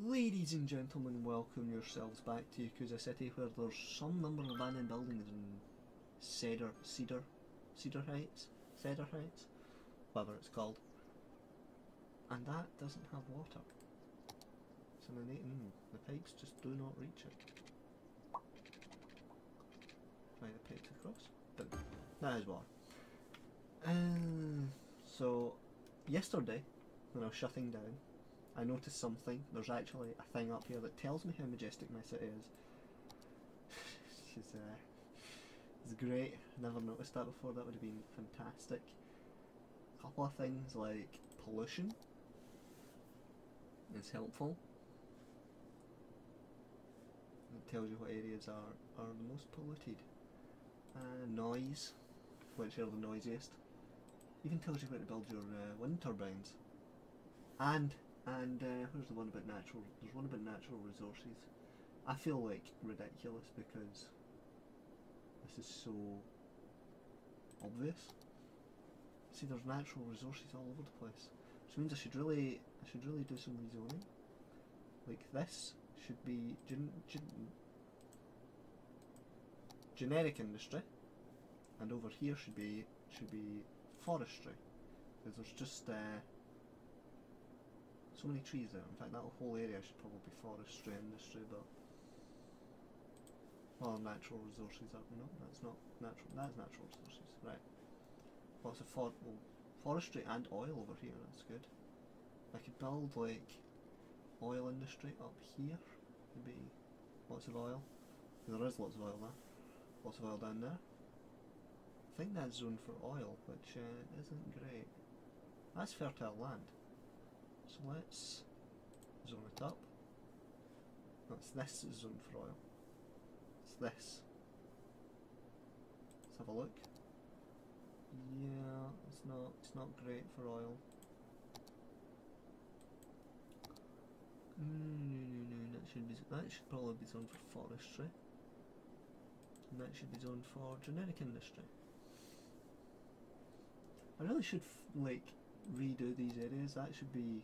Ladies and gentlemen, welcome yourselves back to Yakuza City, where there's some number of abandoned buildings in Cedar Heights, whatever it's called, and that doesn't have water. So the pipes just do not reach it. Try the pipes across, but that is water. So yesterday, when I was shutting down, I noticed something. There's actually a thing up here that tells me how majestic my city is. It's great. Never noticed that before. That would have been fantastic. A couple of things like pollution is helpful. It tells you what areas are the most polluted. Noise, which are the noisiest. Even tells you where to build your wind turbines. And where's the one about natural? There's one about natural resources. I feel like ridiculous because this is so obvious. See, there's natural resources all over the place, which means I should really do some rezoning. Like this should be generic industry, and over here should be forestry, because there's just so many trees there. In fact, that whole area should probably be forestry industry, but well, natural resources are no, that's not natural. That's natural resources, right? Lots of forestry and oil over here. That's good. I could build like oil industry up here. Maybe lots of oil. There is lots of oil there. Lots of oil down there. I think that's zoned for oil, which isn't great. That's fertile land. So let's zone it up. This is zoned for oil. It's this. Let's have a look. Yeah, it's not great for oil. No, that should probably be zoned for forestry. And that should be zoned for generic industry. I really should like redo these areas. That should be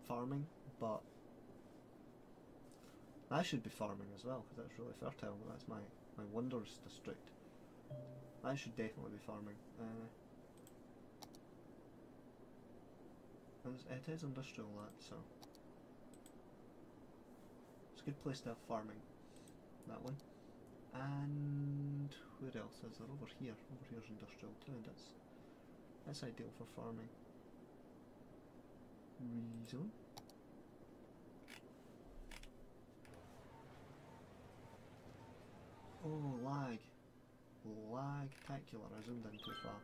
farming, but that should be farming as well, because that's really fertile. That's my Wonders district. That should definitely be farming. It is industrial, that, so it's a good place to have farming. That one. And where else is there? Over here. Over here's industrial too, and that's ideal for farming. Rezone. Oh, lag. Lag-tacular. I zoomed in too far.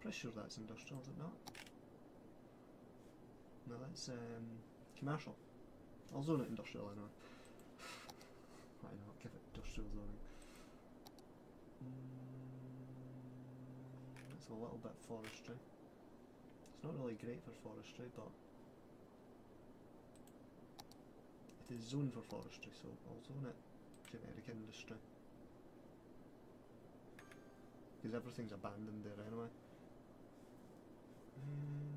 Pretty sure that's industrial, is it not? No, that's commercial. I'll zone it industrial anyway. Why not? Give it industrial zoning. It's a little bit forestry. It's not really great for forestry, but it is zoned for forestry, so I'll zone it generic industry. Because everything's abandoned there anyway.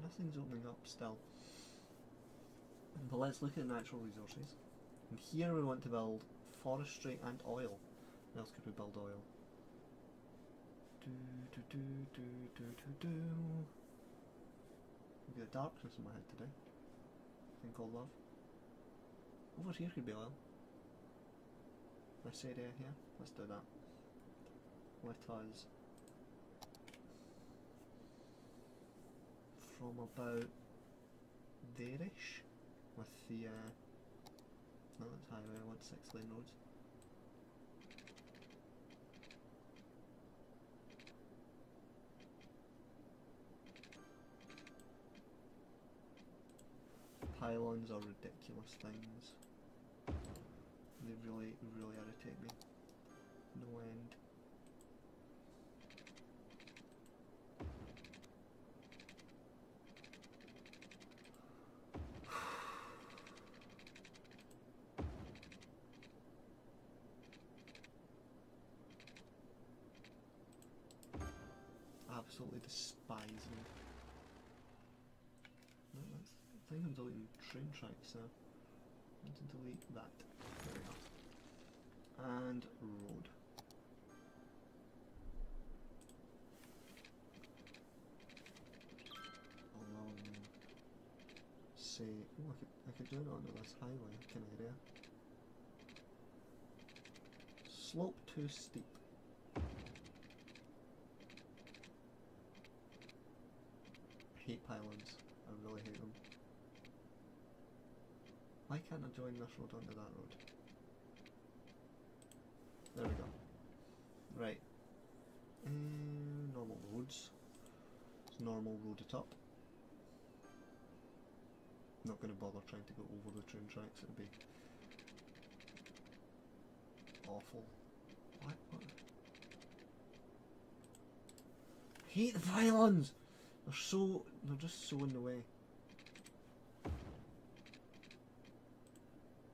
Nothing's opening up still. But let's look at natural resources. And here we want to build forestry and oil. Where else could we build oil? Maybe a darkness in my head today. Thing called love. Over here could be oil. This area here. Let's do that. Let us from about there-ish with the no, that's highway. I want 6-lane roads. Pylons are ridiculous things. They really irritate me. No end. Absolutely despise them. think I'm deleting train tracks there. I want to delete that. There we go. And road. Say, oh, I could do it onto this highway kind of area. Slope too steep. I hate pylons. I really hate them. Why can't I join this road onto that road? There we go. Right. Normal roads. It's normal road atop. Not going to bother trying to go over the train tracks, it would be awful. What? I hate the pylons! They're just so in the way.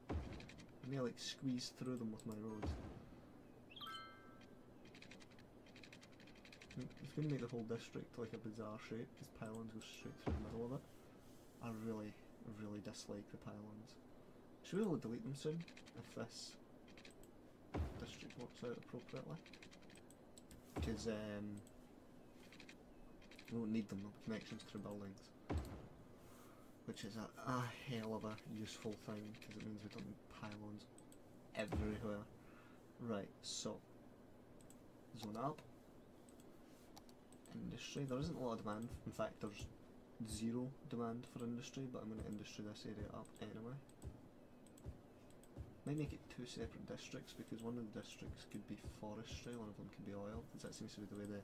I may like squeeze through them with my roads. It's going to make the whole district like a bizarre shape because pylons go straight through the middle of it. I really dislike the pylons. Should we be able to delete them soon if this district works out appropriately? Because we won't need them, there'll be connections through buildings. Which is a hell of a useful thing because it means we don't need pylons everywhere. Right, so zone up. Industry, there isn't a lot of demand, in fact there's zero demand for industry, but I'm going to industry this area up anyway. Might make it two separate districts because one of the districts could be forestry, one of them could be oil, because that seems to be the way the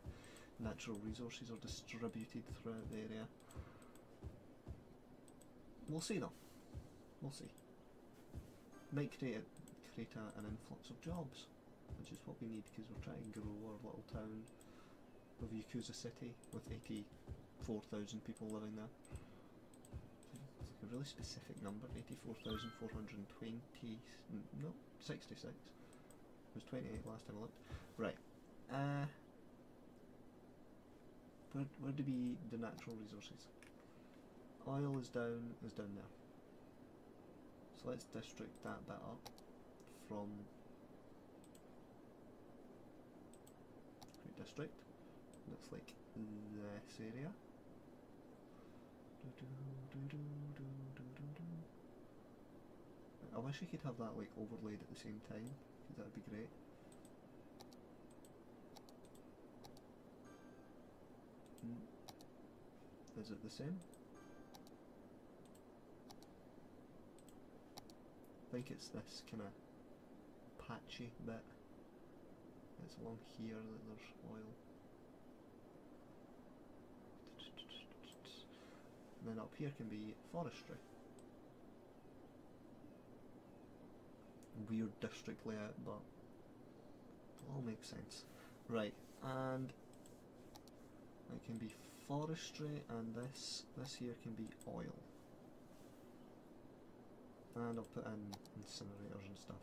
natural resources are distributed throughout the area. We'll see though. We'll see. Might create an influx of jobs, which is what we need because we're trying to grow our little town of Yakuza City with 84,000 people living there. It's like a really specific number, 84,420, no, 66. It was 28 last time I looked. Right. Where do be the natural resources? Oil is down there. So let's district that bit up from create district. Looks like this area. I wish we could have that like overlaid at the same time, because that would be great. Is it the same? I think it's this kind of patchy bit. It's along here that there's oil. And then up here can be forestry. Weird district layout, but it all makes sense. Right, and it can be forestry, and this here can be oil. And I'll put in incinerators and stuff.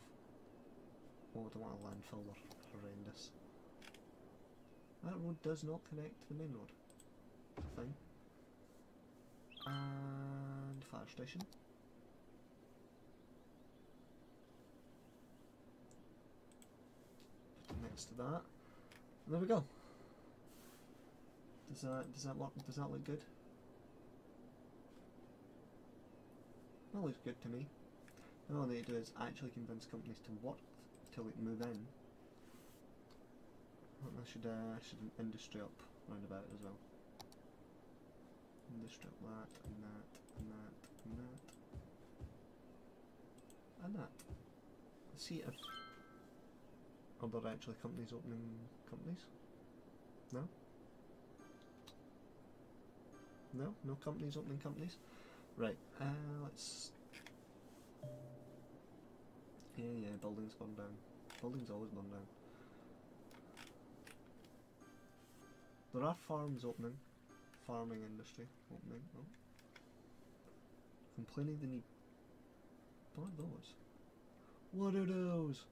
Oh, I don't want a landfill, they're horrendous. That road does not connect to the main road. That's a thing. And fire station. Put it next to that. And there we go. Does that work? Does that look good? That looks good to me. All I need to do is actually convince companies to work to like move in. I should industry up round about as well. Industry up that and that and that and that and that. Let's see if are there actually companies opening companies? No? No? No companies opening companies? Right, let's... Yeah, buildings burn down. Buildings always burn down. There are farms opening. Farming industry opening. Oh. Complaining they need... What are those? What are those?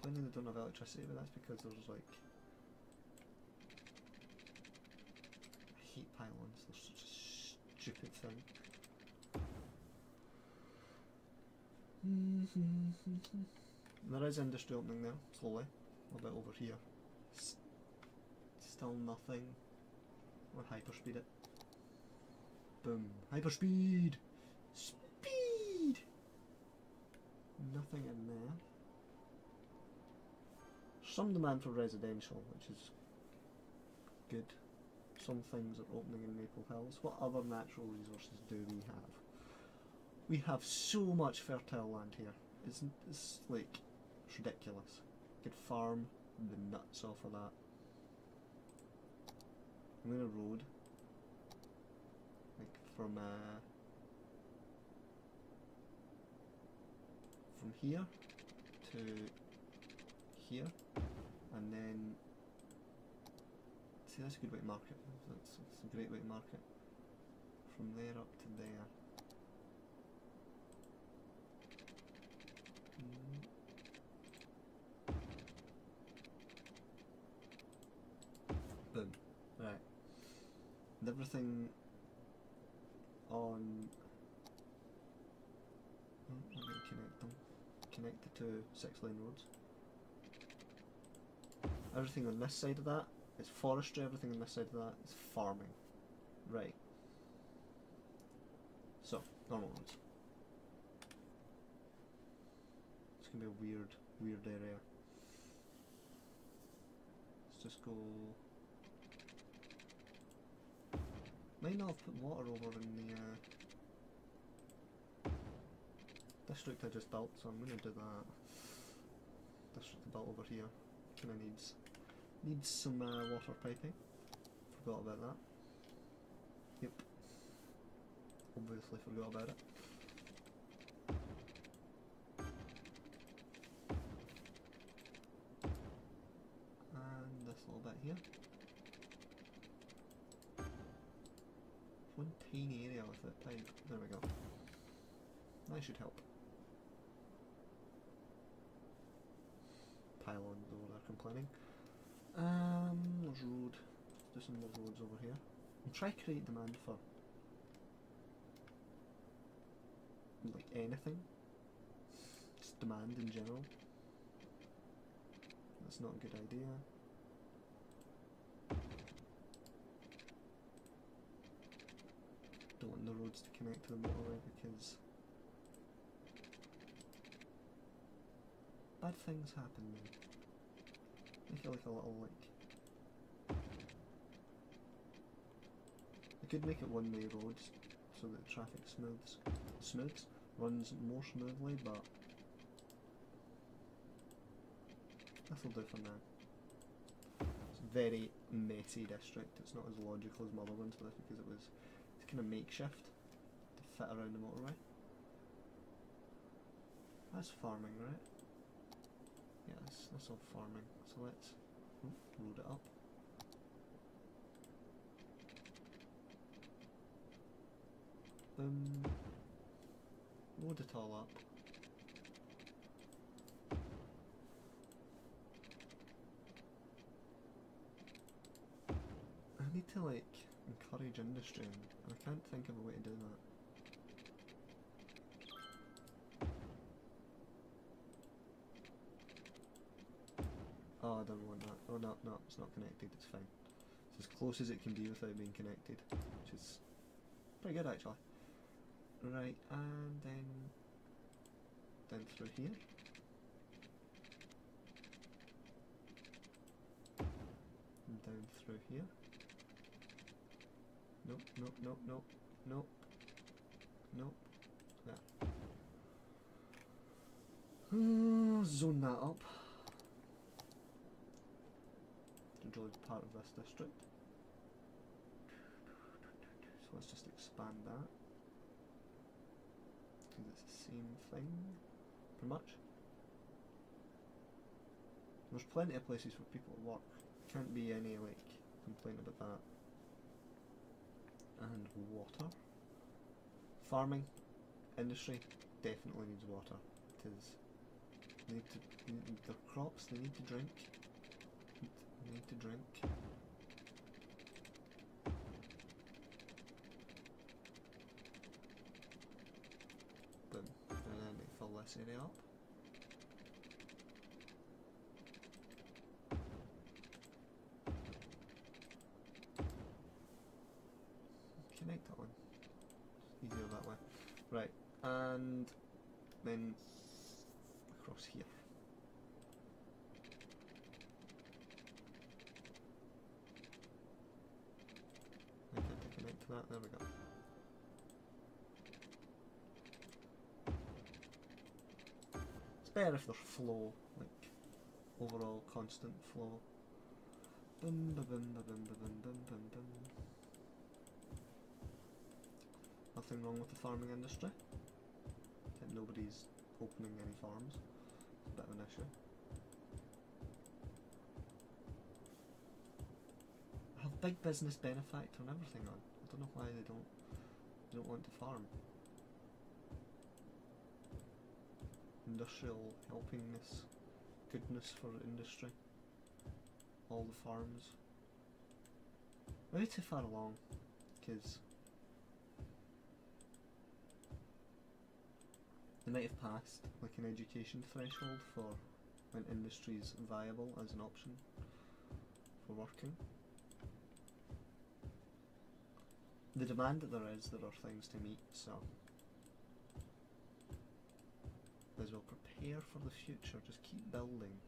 Complaining they don't have electricity, but that's because there's like... hate pylons, they're such a stupid thing. There is industry opening there, slowly. A bit over here. Still nothing. Or hyperspeed it. Boom. Hyperspeed! Speed! Nothing in there. Some demand for residential, which is good. Some things are opening in Maple Hills. What other natural resources do we have? We have so much fertile land here. It's like, it's ridiculous. Could farm the nuts off of that. I'm gonna road, like from here to here, and then see, that's a good way to mark it. That's a great way to mark it. From there up to there. Boom. Right. And everything on. Let me connect them. Connect the two 6-lane roads. Everything on this side of that is forestry, everything on this side of that is farming. Right. So, normal roads. It's gonna be a weird area. Let's just go. Might not have put water over in the district I just built, so I'm gonna do that. District I built over here kinda needs some water piping. Forgot about that. Yep. Obviously forgot about it. And this little bit here. One tiny area with that pipe. There we go. That should help. Pylons over there complaining. There's road. Let's do some more roads over here. And try to create demand for like anything. Just demand in general. That's not a good idea. Don't want the roads to connect to the motorway because bad things happen then. Make it like a little like. I could make it one-way roads so that the traffic runs more smoothly, but this'll do for now. It's a very messy district. It's not as logical as my other ones because it's kind of makeshift to fit around the motorway. That's farming, right? Yeah, that's all farming. So let's load it up. Boom. Load it all up. I need to like encourage industry and I can't think of a way to do that. Oh, I don't want that. Oh no, it's not connected, it's fine. It's as close as it can be without being connected, which is pretty good actually. Right, and then down through here. And down through here. Nope, nope, nope, nope, nope, nope. There. Zone that up. Control is part of this district. So let's just expand that. Because it's the same thing, pretty much. There's plenty of places for people to work. Can't be any like complaint about that. And water. Farming, industry definitely needs water because they need their crops. They need to drink. They need to drink. this area up. Connect that one. It's easier that way. Right, and then across here. I can't connect to that. There we go. It's better if there's flow, like overall constant flow. Bum, ba, bum, ba, bum, ba, bum, bum, bum, bum. Nothing wrong with the farming industry. And nobody's opening any farms. It's a bit of an issue. I have big business benefactor and everything on. I don't know why they don't want to farm. Industrial helpingness, goodness for industry. All the farms. Way too far along, because they might have passed like an education threshold for when industry is viable as an option for working. The demand that there are things to meet, so as well prepare for the future, just keep building.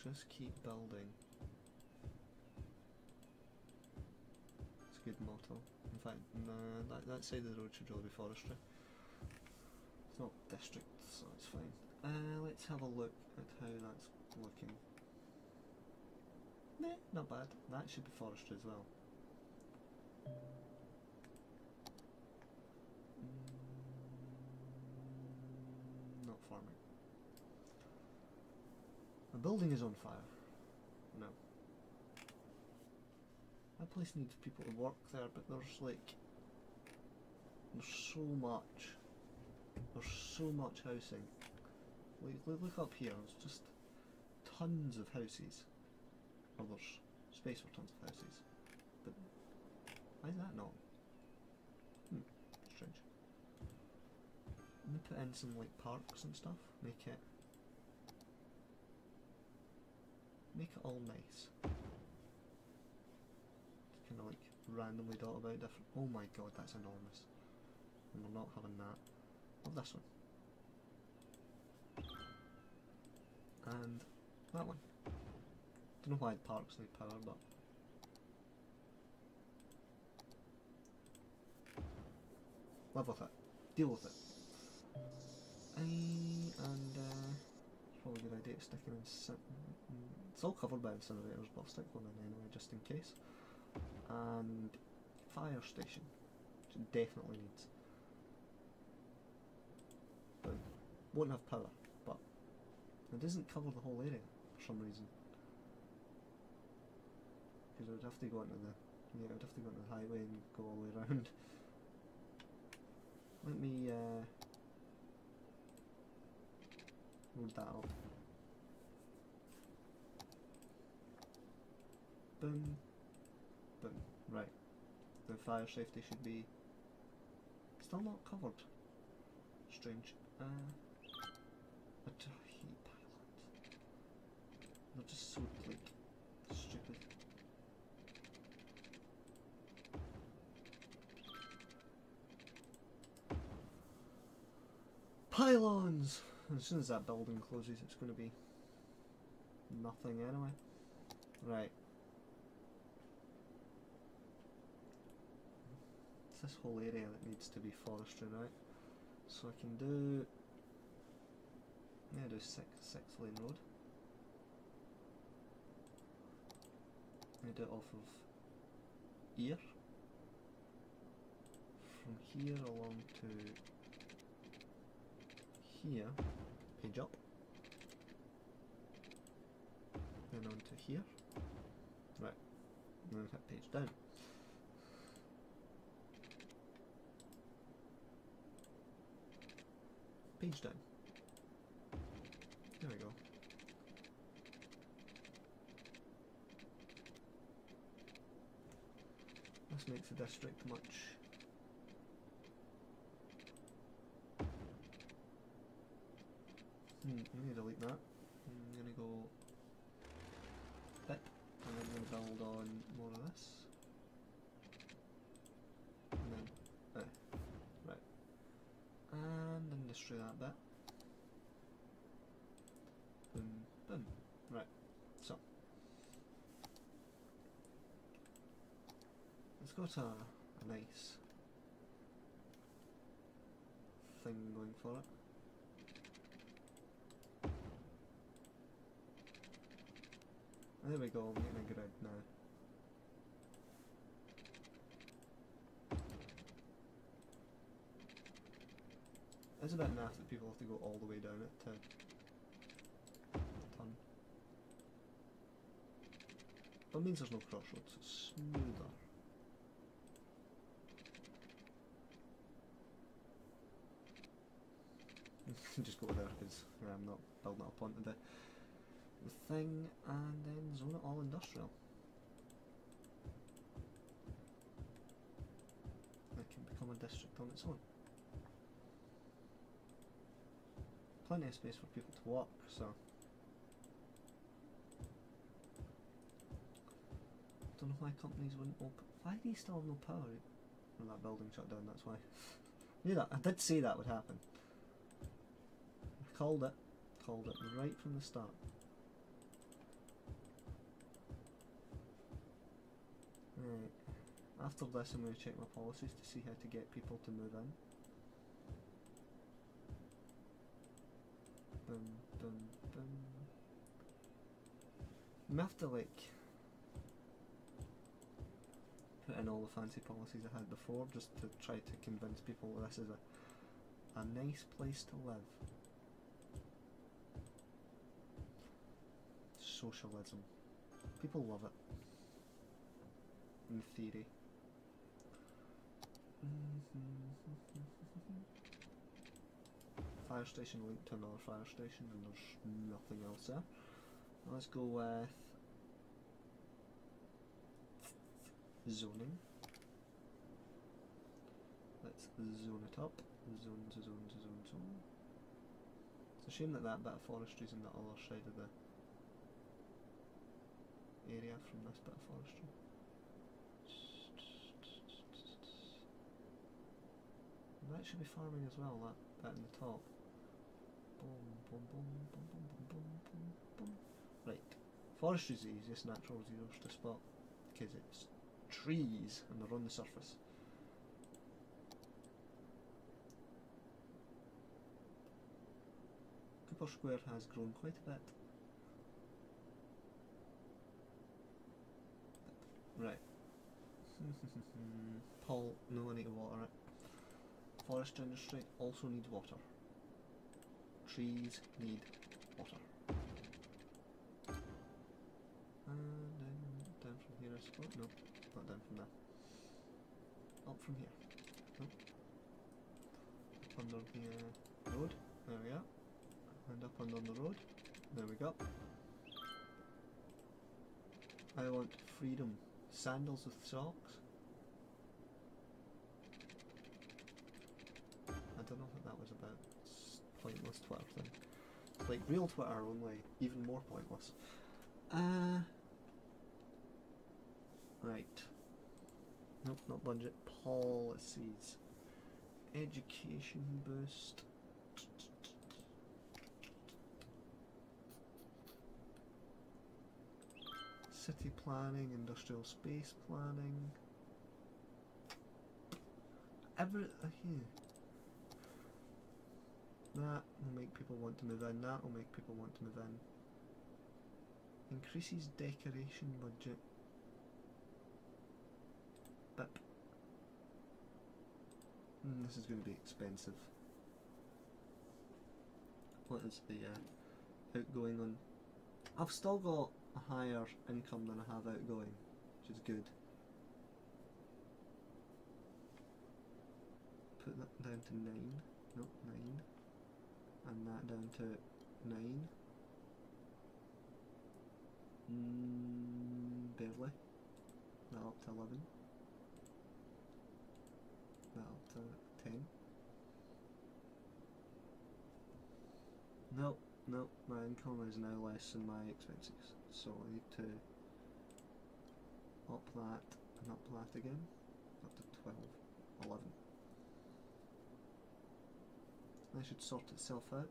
Just keep building. It's a good motto. In fact, nah, that side of the road should really be forestry. It's not district, so it's fine. Let's have a look at how that's looking. Meh, not bad. That should be forestry as well. Not farming. The building is on fire. No. That place needs people to work there, but there's so much housing. Look up here, there's just tons of houses. Or there's space for tons of houses. But why is that not? Strange. I'm gonna put in some like parks and stuff. Make it all nice. Just kinda like randomly dot about different. Oh my god, that's enormous. And we're not having that. Have this one. And that one. Don't know why parks need power, but live with it. Deal with it. And it's probably a good idea to stick it in. It's all covered by incinerators, but I'll stick one in anyway, just in case. And fire station, which it definitely needs. But won't have power, but it doesn't cover the whole area for some reason. Because I would have to go into the highway and go all the way around. Let me load that up. Boom, boom. Right. The fire safety should be still not covered. Strange. But heat pylons. They're just so like stupid. Pylons! As soon as that building closes, it's going to be nothing anyway. Right. It's this whole area that needs to be forestry, right? So I can do... I'm going to do 6-lane road. I'm going to do it off of here. From here along to here, page up, then on to here, right, and then hit page down. Page down. There we go. This makes the district much I'm going to delete that. I'm going to go bit, and then I'm going to build on more of this. And then, right. And industry that bit. Boom, boom. Right, so. It's got a nice thing going for it. There we go, I'm getting a grid now. It's a bit naff that people have to go all the way down it to turn. But it means there's no crossroads, so it's smoother. Just go there because I'm not building it up onto the thing, and then zone it all industrial. It can become a district on its own. Plenty of space for people to walk, so don't know why companies wouldn't open. Why do you still have no power? Well, that building shut down, that's why. I knew that. I did say that would happen. I called it right from the start. Right. After this I'm going to check my policies to see how to get people to move in. Boom, boom, boom. You have to like put in all the fancy policies I had before just to try to convince people that this is a nice place to live. Socialism. People love it. In theory. Fire station linked to another fire station, and there's nothing else there. Let's go with zoning. Let's zone it up. Zone. It's a shame that that bit of forestry is on the other side of the area from this bit of forestry. That should be farming as well, that bit in the top. Boom, boom, boom, boom, boom, boom, boom, boom, boom. Right. Forestry is the easiest natural resource to spot because it's trees and they're on the surface. Cooper Square has grown quite a bit. Right. Paul, no, I need to water it. Forest industry also needs water. Trees need water. And then down from here I suppose. Nope, not down from there. Up from here. Nope. Up under the road. There we are. And up under the road. There we go. I want freedom. Sandals with socks. I don't know what that was about. It's pointless Twitter thing. Like real Twitter, only even more pointless. Right. Nope, not budget. Policies. Education boost. City planning, industrial space planning. That will make people want to move in. That will make people want to move in. Increases decoration budget. Bip. This is going to be expensive. What is the outgoing on? I've still got a higher income than I have outgoing, which is good. Put that down to 9. Nope, 9. And that down to 9. Barely. That up to 11. That up to 10. Nope, No, my income is now less than my expenses, so I need to up that and up that again, up to 12, 11. That should sort itself out.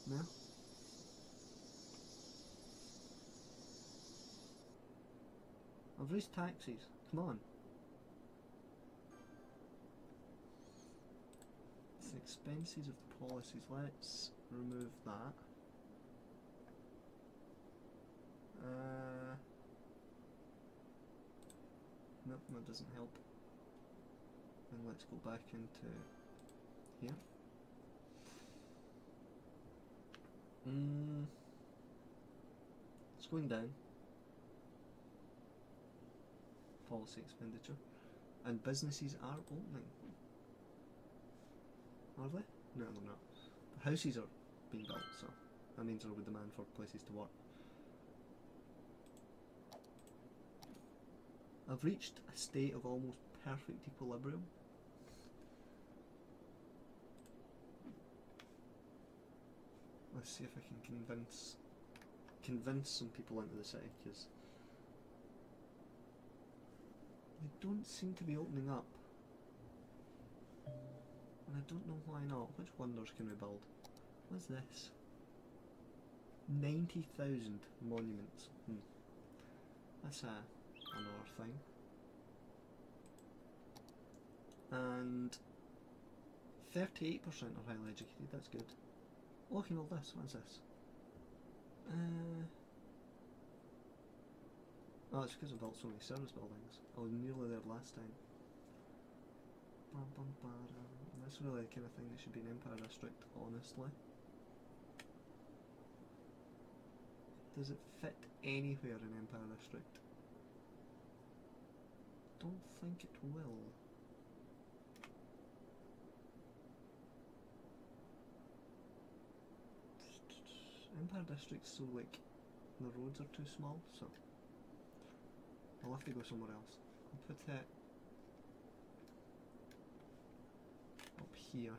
No? I've raised taxes, come on. It's the expenses of the policies, let's remove that. Nope, that doesn't help. And let's go back into here. It's going down. Policy expenditure. And businesses are opening. Are they? No, they're not. The houses are being built, so that means there will be demand for places to work. I've reached a state of almost perfect equilibrium. Let's see if I can convince some people into the city, because they don't seem to be opening up. And I don't know why not. Which wonders can we build? What's this? 90,000 monuments. That's another thing. And 38% are highly educated, that's good. Look at all this, what's this? Oh, it's because I built so many service buildings. I was nearly there last time. That's really the kind of thing that should be an Empire District, honestly. Does it fit anywhere in Empire District? Don't think it will. Empire District's so like, the roads are too small, so I'll have to go somewhere else. I'll put it up here.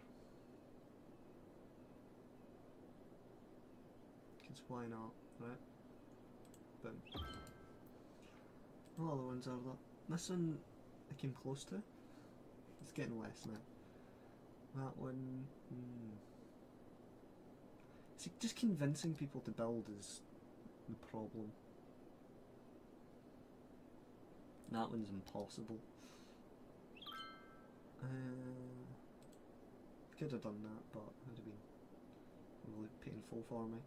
Because why not, right? Boom. What other ones are there? This one I came close to. It's getting less now. That one... See, just convincing people to build is the problem. That one's impossible. Could have done that, but it would have been really painful for me.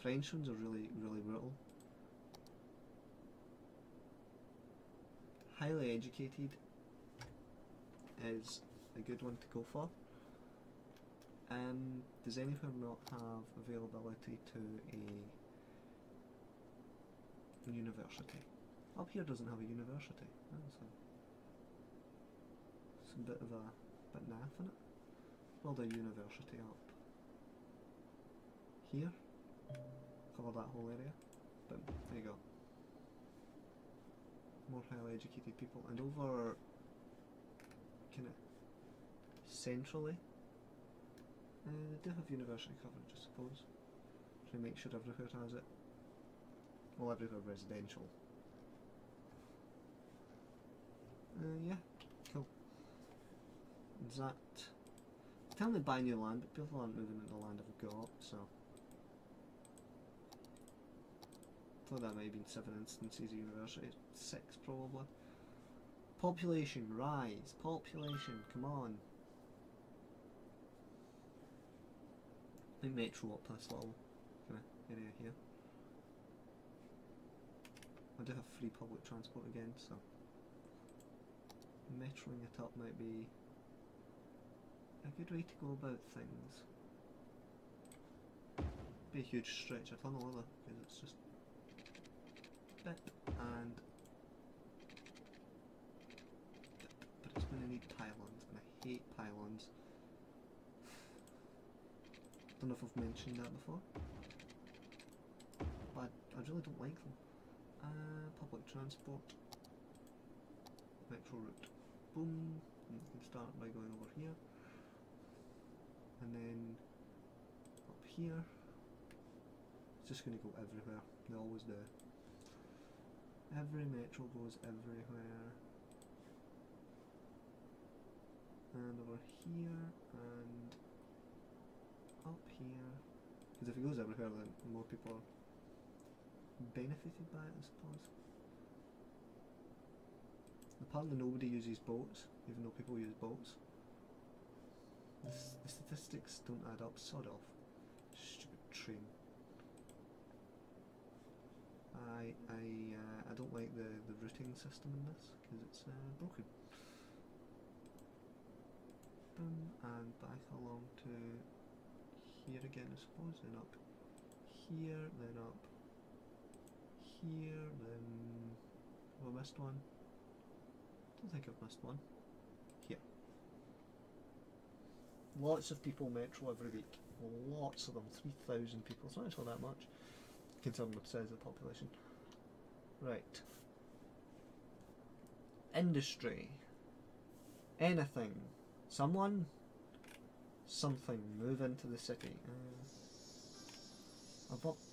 French ones are really, really brutal. Highly educated is a good one to go for. Does anywhere not have availability to a university? Up here doesn't have a university. It's a bit of a bit naff in it. Build a university up here. Cover that whole area. Boom. There you go. More highly educated people, and over kind of centrally. They do have university coverage, I suppose. Try to make sure everywhere has it. Well, everywhere residential. Yeah, cool. Is that... It's telling me to buy new land, but people aren't moving into the land I've got, so... I thought that might have been 7 instances of university. 6 probably. Population, rise. Population, come on. I think metro up this little kind of area here. I do have free public transport again, so metroing it up might be a good way to go about things. Be a huge stretch, a tunnel either, because it's just bit and bit, but it's going to need pylons, and I hate pylons. Don't know if I've mentioned that before, but I really don't like them. Public transport, metro route, boom, You can start by going over here, and then up here. It's just going to go everywhere. They always do. Every metro goes everywhere. And over here, and up here. Because if it goes everywhere, then more people are benefited by it, I suppose. Apparently nobody uses boats, even though people use boats. The statistics don't add up, sod off. Stupid train. I don't like the routing system in this, because it's broken. Boom, and back along to here again, I suppose, then up here, then up here, then have I missed one? Don't think I've missed one. Here. Lots of people metro every week. Lots of them. 3,000 people. It's not actually that much, considering the size of the population. Right. Industry. Anything. Someone. Something. Move into the city. I've upped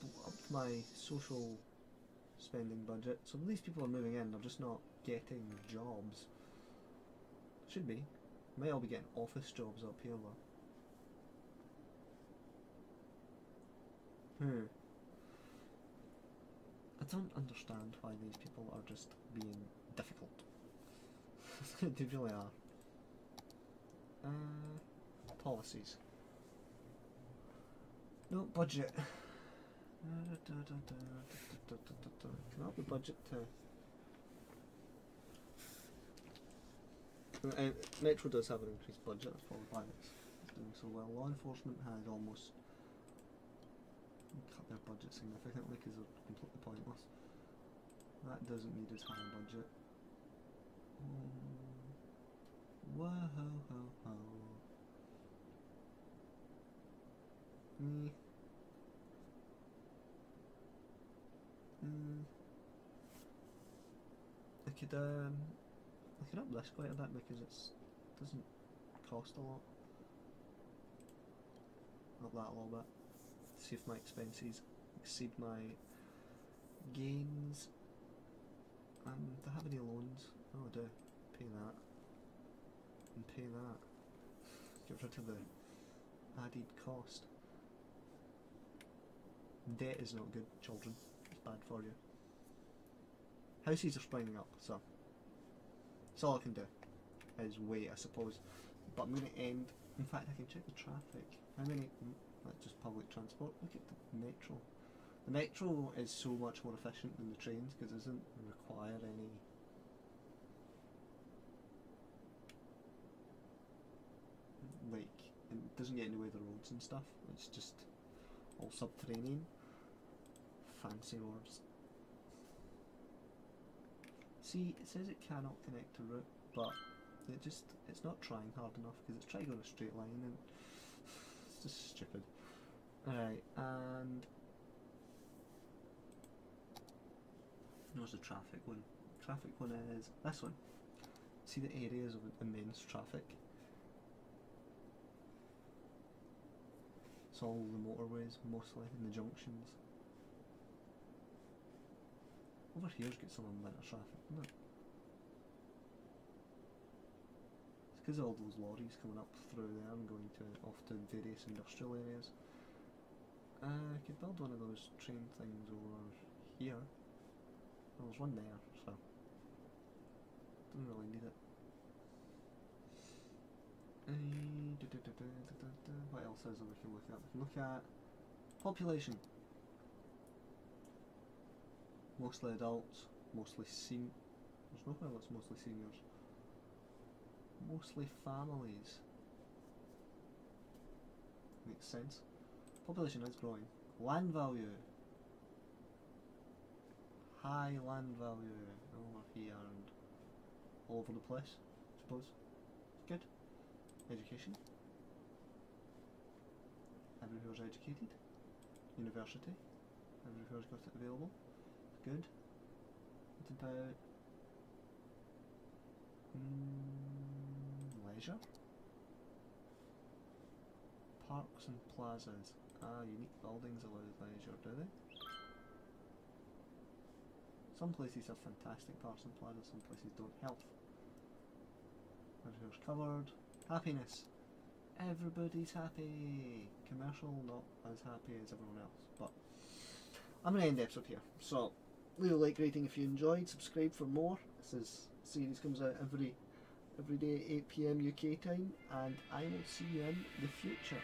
my social spending budget, so these people are moving in, they're just not getting jobs. Should be. May all be getting office jobs up here though. I don't understand why these people are just being difficult. They really are. Policies. No, budget. Can I up the budget to... Metro does have an increased budget, that's probably why it's doing so well. Law enforcement has almost cut their budget significantly because they're completely pointless. That doesn't need as high a budget. Whoa ho ho ho. I could up this quite a bit because it doesn't cost a lot. Up that a little bit. See if my expenses exceed my gains. Do I have any loans? Oh, I do. Pay that. And pay that. Get rid of the added cost. Debt is not good, children. It's bad for you. Houses are springing up, so that's all I can do is wait, I suppose. But I'm going to end. In fact, I can check the traffic. How many? That's just public transport. Look at the metro. The metro is so much more efficient than the trains because it doesn't require any. Like, it doesn't get in the way of the roads and stuff. It's just all subterranean. Fancy words. See, it says it cannot connect to route, but it's not trying hard enough because it's trying to go in a straight line and it's just stupid. Alright, and where's the traffic one? Traffic one is this one. See the areas of immense traffic? It's all the motorways mostly, and the junctions. Over here's got some amount of traffic, isn't it? It's because of all those lorries coming up through there and going off to various industrial areas. I could build one of those train things over here. Well, there's one there, so don't really need it. What else is there we can look at? We can look at population. Mostly adults, mostly there's nowhere that's mostly seniors. Mostly families. Makes sense. Population is growing. Land value. High land value over here and all over the place, I suppose. Good. Education. Everywhere's educated. University. Everywhere's got it available. Good. What about leisure. Parks and plazas. Ah, unique buildings allow leisure, do they? Some places have fantastic parks and plazas, some places don't. Health. Leisure's covered. Happiness. Everybody's happy. Commercial, not as happy as everyone else. But I'm going to end the episode here. So, leave a like rating if you enjoyed. Subscribe for more. This series comes out every day at 8 PM UK time, and I will see you in the future.